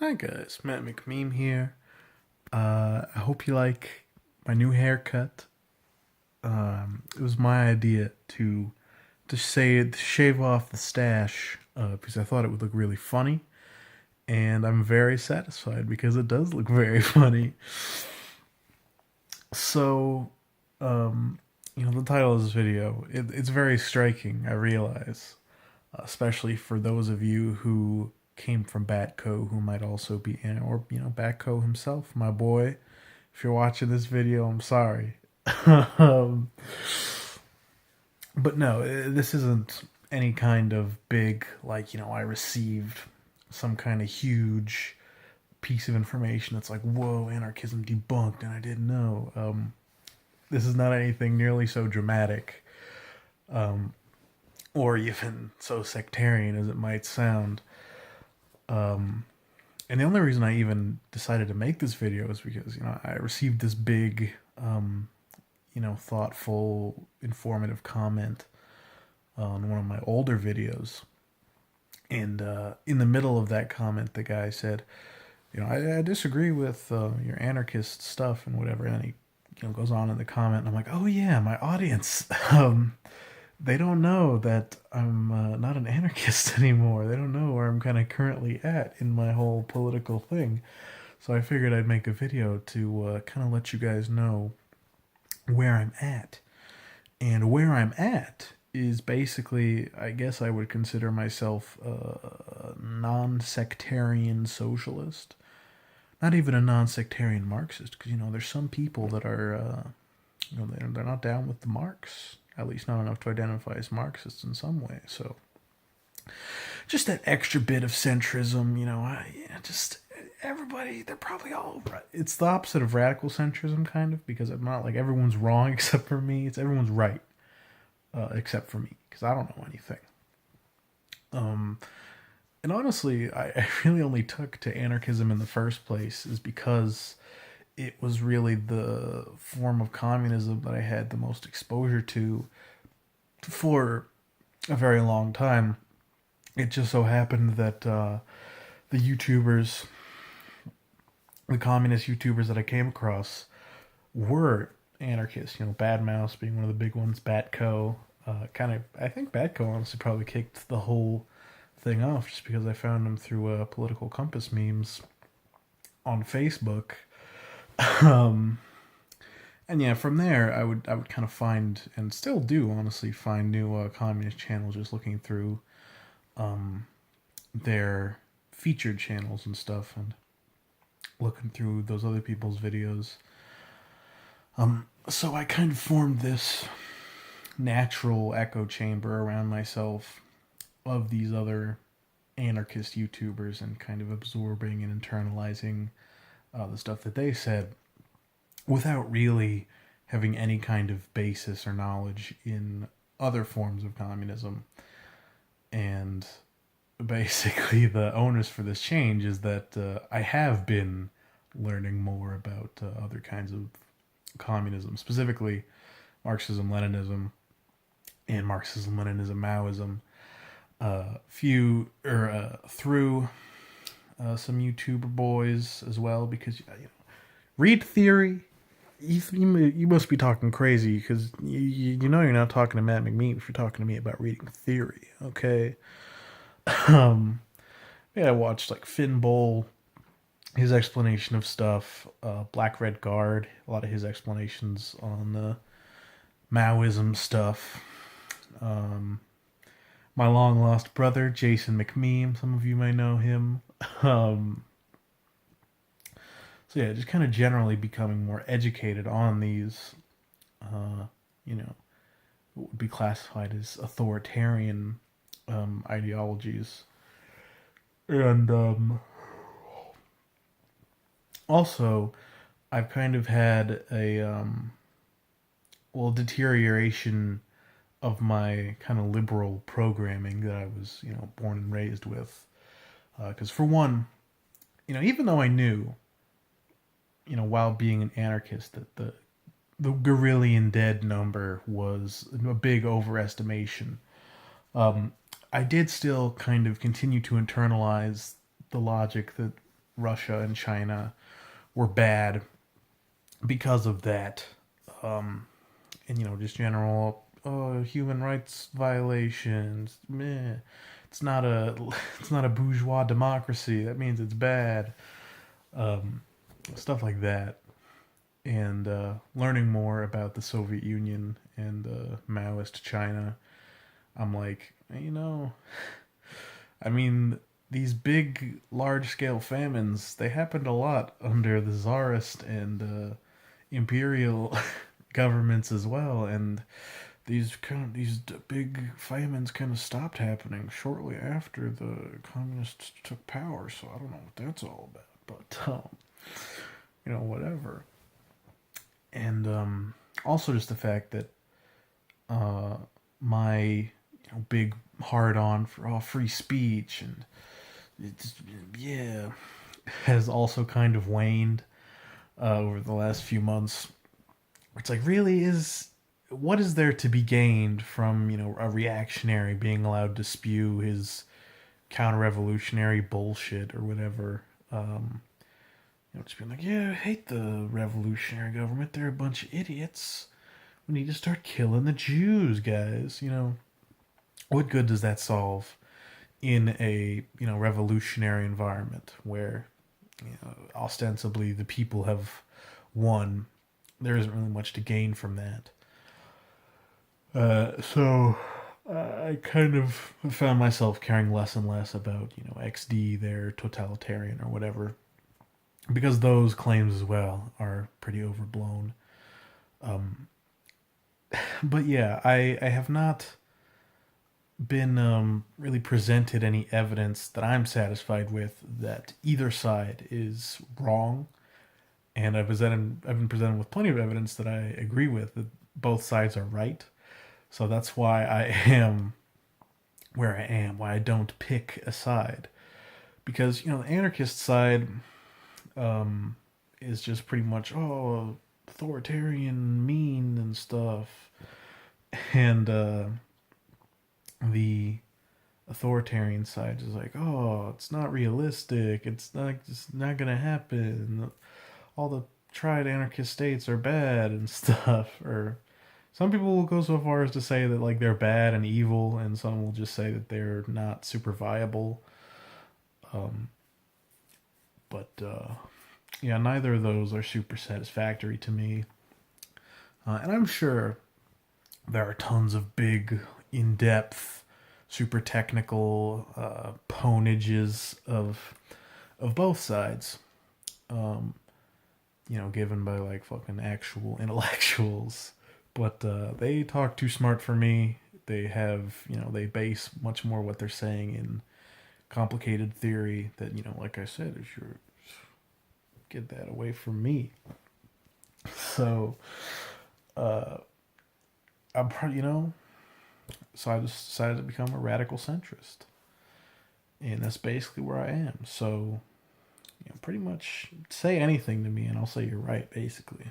Hi guys, Matt McMeme here. I hope you like my new haircut. It was my idea to shave off the stash because I thought it would look really funny, and I'm very satisfied because it does look very funny. So, um, the title of this video, it's very striking. I realize, especially for those of you who came from Batco, who might also be in, or Batco himself, my boy. If you're watching this video, I'm sorry. um, but no, this isn't any kind of big, like, I received some kind of huge piece of information that's like, whoa, anarchism debunked, and I didn't know. This is not anything nearly so dramatic, or even so sectarian as it might sound. And the only reason I even decided to make this video is because, I received this big, thoughtful, informative comment on one of my older videos. And in the middle of that comment, the guy said, I disagree with your anarchist stuff and whatever. And he, goes on in the comment. And I'm like, oh yeah, my audience. They don't know that I'm not an anarchist anymore. They don't know where I'm kind of currently at in my whole political thing. So I figured I'd make a video to kind of let you guys know where I'm at. And where I'm at is basically, I guess I would consider myself a non-sectarian socialist. Not even a non-sectarian Marxist, because, there's some people that are, they're not down with the Marx. At least not enough to identify as Marxists in some way. So, just that extra bit of centrism, just everybody, they're probably all right. It's the opposite of radical centrism, kind of, because I'm not like everyone's wrong except for me. It's everyone's right except for me, because I don't know anything. And honestly, I really only took to anarchism in the first place is because it was really the form of communism that I had the most exposure to for a very long time. It just so happened that the YouTubers, the communist YouTubers that I came across, were anarchists. Bad Mouse being one of the big ones, Batco. I think Batco honestly probably kicked the whole thing off just because I found them through political compass memes on Facebook. Um, and yeah, from there I would kind of find, and still do honestly find, new communist channels just looking through their featured channels and stuff, and looking through those other people's videos. So I kind of formed this natural echo chamber around myself of these other anarchist YouTubers, and kind of absorbing and internalizing the stuff that they said without really having any kind of basis or knowledge in other forms of communism. And basically, the onus for this change is that I have been learning more about other kinds of communism, specifically Marxism, Leninism, and Marxism, Leninism, Maoism. Through some YouTuber boys as well, because read theory. You must be talking crazy, because you know you're not talking to Matt McMean if you're talking to me about reading theory. Okay. um, yeah, I watched like Finn Bowl, his explanation of stuff. Black Red Guard, a lot of his explanations on the Maoism stuff. My long lost brother, Jason McMeem. Some of you may know him. Um, so yeah, just kind of generally becoming more educated on these, what would be classified as authoritarian ideologies. And also, I've kind of had a deterioration of my kind of liberal programming that I was, born and raised with. Because for one, even though I knew, while being an anarchist, that the Gorillion dead number was a big overestimation, I did still kind of continue to internalize the logic that Russia and China were bad because of that. And just general human rights violations. Meh. It's not a it's not a bourgeois democracy. That means it's bad. Stuff like that. And learning more about the Soviet Union and Maoist China, I'm like, I mean, these big, large-scale famines, they happened a lot under the Tsarist and imperial governments as well, and these big famines kind of stopped happening shortly after the communists took power. So I don't know what that's all about, but whatever. And also just the fact that my big hard on for all free speech and it's yeah has also kind of waned over the last few months. It's like, really, is what is there to be gained from a reactionary being allowed to spew his counter-revolutionary bullshit or whatever? Just being like, yeah, I hate the revolutionary government. They're a bunch of idiots. We need to start killing the Jews, guys. What good does that solve in a revolutionary environment where ostensibly the people have won? There isn't really much to gain from that. So I kind of found myself caring less and less about XD, they're totalitarian or whatever, because those claims as well are pretty overblown. But yeah, I have not been really presented any evidence that I'm satisfied with that either side is wrong, and I've been presented with plenty of evidence that I agree with, that both sides are right. So that's why I am where I am, why I don't pick a side, because the anarchist side is just pretty much authoritarian, mean and stuff, and the authoritarian side is like, it's not realistic, it's not gonna happen, all the tried anarchist states are bad and stuff. Or some people will go so far as to say that like they're bad and evil, and some will just say that they're not super viable. But yeah, neither of those are super satisfactory to me. And I'm sure there are tons of big, in-depth, super technical ponages of both sides. Given by like fucking actual intellectuals. But they talk too smart for me. They have, they base much more what they're saying in complicated theory that, like I said, is your get that away from me. So, I'm probably, so I just decided to become a radical centrist. And that's basically where I am. So, pretty much say anything to me and I'll say you're right, basically.